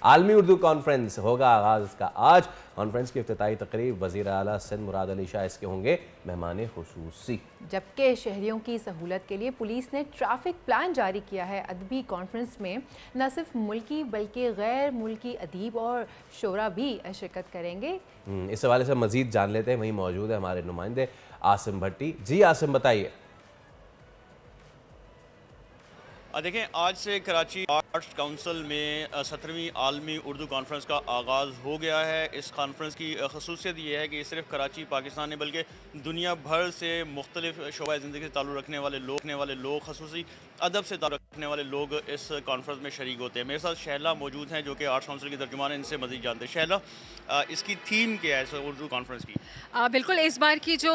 आलमी उर्दू कॉन्फ्रेंस होगा आगाज इसका आज। कॉन्फ्रेंस की इफ्तिताई तकरीब वज़ीर आला सिंध मुराद अली शाह इसके होंगे मेहमान खुसूसी। जबकि शहरियों की सहूलत के लिए पुलिस ने ट्रैफिक प्लान जारी किया है। अदबी कॉन्फ्रेंस में न सिर्फ मुल्की बल्कि गैर मुल्की अदीब और शोरा भी शिरकत करेंगे। इस हवाले से मजीद जान लेते हैं, वहीं मौजूद है हमारे नुमाइंदे आसिम भट्टी। जी आसिम, बताइए। देखें, आज से कराची आर्ट्स काउंसिल में 17वीं आलमी उर्दू कॉन्फ्रेंस का आगाज़ हो गया है। इस कॉन्फ्रेंस की खसूसियत ये है कि सिर्फ कराची पाकिस्तान नहीं बल्कि दुनिया भर से मुख्तलिफ शोबा ज़िंदगी से ताल्लुक़ रखने वाले लोग खसूसी अदब से ताल्लुक़ रखने वाले लोग इस कॉन्फ्रेंस में शरीक होते हैं। मेरे साथ शहला मौजूद हैं जो कि आर्ट्स काउंसिल की तर्जुमान है, इनसे मज़ीद जानते हैं। शहला, इसकी थीम क्या है इस उर्दू कॉन्फ्रेंस की? बिल्कुल, इस बार की जो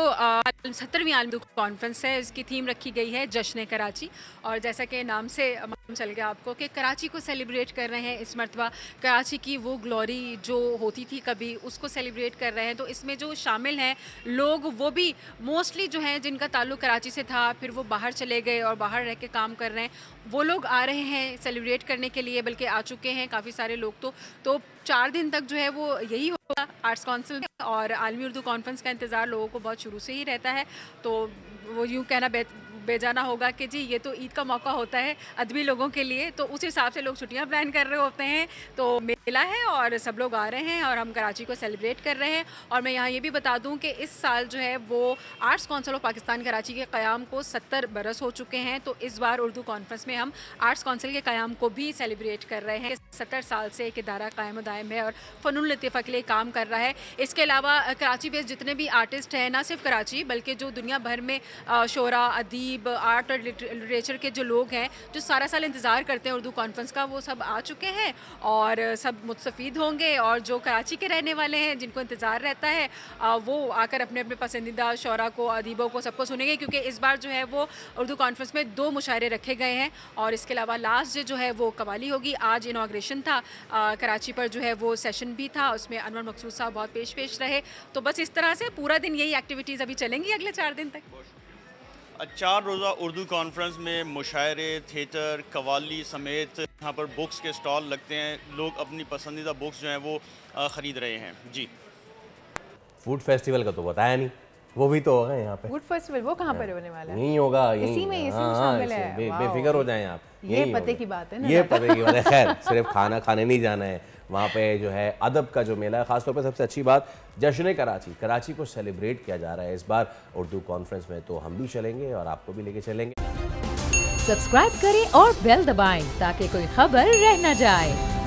17वीं आलमी कॉन्फ्रेंस है इसकी थीम रखी गई है जश्न कराची। और जैसा कि नाम से मालूम चल गया आपको कि कराची को सेलिब्रेट कर रहे हैं। इस मरतबा कराची की वो ग्लोरी जो होती थी कभी, उसको सेलिब्रेट कर रहे हैं। तो इसमें जो शामिल हैं लोग वो भी मोस्टली जो हैं जिनका ताल्लुक़ कराची से था, फिर वो बाहर चले गए और बाहर रह के काम कर रहे हैं, वो लोग आ रहे हैं सेलिब्रेट करने के लिए, बल्कि आ चुके हैं काफ़ी सारे लोग। तो 4 दिन तक जो है वो यही होगा आर्ट्स काउंसिल और आलमी उर्दू कॉन्फ्रेंस का इंतज़ार लोगों को बहुत शुरू से ही रहता है। तो वो यूँ कहना बेजाना होगा कि जी ये तो ईद का मौका होता है अदबी लोगों के लिए, तो उस हिसाब से लोग छुट्टियां प्लान कर रहे होते हैं। तो मेला है और सब लोग आ रहे हैं और हम कराची को सेलिब्रेट कर रहे हैं। और मैं यहाँ ये भी बता दूं कि इस साल जो है वो arts council of Pakistan Karachi के क़याम को 70 बरस हो चुके हैं। तो इस बार उर्दू कॉन्फ्रेंस में हम आर्ट्स काउंसिल के क़याम को भी सेलिब्रेट कर रहे हैं। 70 साल से एक इदारा कायम दायम है और फ़नुल लतीफ़ा के लिए काम कर रहा है। इसके अलावा कराची बेस्ड जितने भी आर्टिस्ट हैं, ना सिर्फ कराची बल्कि जो दुनिया भर में शोरा, अदीब, आर्ट और लिटरेचर के जो लोग हैं जो सारा साल इंतज़ार करते हैं उर्दू कॉन्फ्रेंस का, वो सब आ चुके हैं और सब मुस्तफ़ीद होंगे। और जो कराची के रहने वाले हैं जिनको इंतज़ार रहता है वो आकर अपने अपने पसंदीदा शोरा को, अदीबों को, सबको सुनेंगे। क्योंकि इस बार जो है वो उर्दू कॉन्फ्रेंस में 2 मुशायरे रखे गए हैं और इसके अलावा लास्ट जो है वो कवाली होगी। आज इनाग्रेशन था कराची पर, जो है वो सेशन भी था, उसमें अनवर मकसूद साहब बहुत पेश रहे। तो बस इस तरह से पूरा दिन यही एक्टिविटीज़ अभी चलेंगी अगले 4 दिन तक। 4 रोज़ा उर्दू कॉन्फ्रेंस में मुशायरे, थिएटर, कवाली समेत यहाँ पर बुक्स के स्टॉल लगते हैं। लोग अपनी पसंदीदा बुक्स जो हैं वो ख़रीद रहे हैं। जी, फूड फेस्टिवल का तो बताया नहीं, वो भी तो होगा यहाँ पे। फूड फेस्टिवल वो कहाँ पर होने वाला है? यहीं होगा, इसी में शामिल है। बेफिक्र हो जाएं आप, ये पते की बात है ना, ये पते की बात है। खैर, सिर्फ खाना खाने नहीं जाना है, वहाँ पे जो है अदब का जो मेला है, खासतौर पर सबसे अच्छी बात जश्न कराची को सेलिब्रेट किया जा रहा है इस बार उर्दू कॉन्फ्रेंस में। तो हम भी चलेंगे और आपको भी लेके चलेंगे। सब्सक्राइब करें और बेल दबाएं ताकि कोई खबर रह न जाए।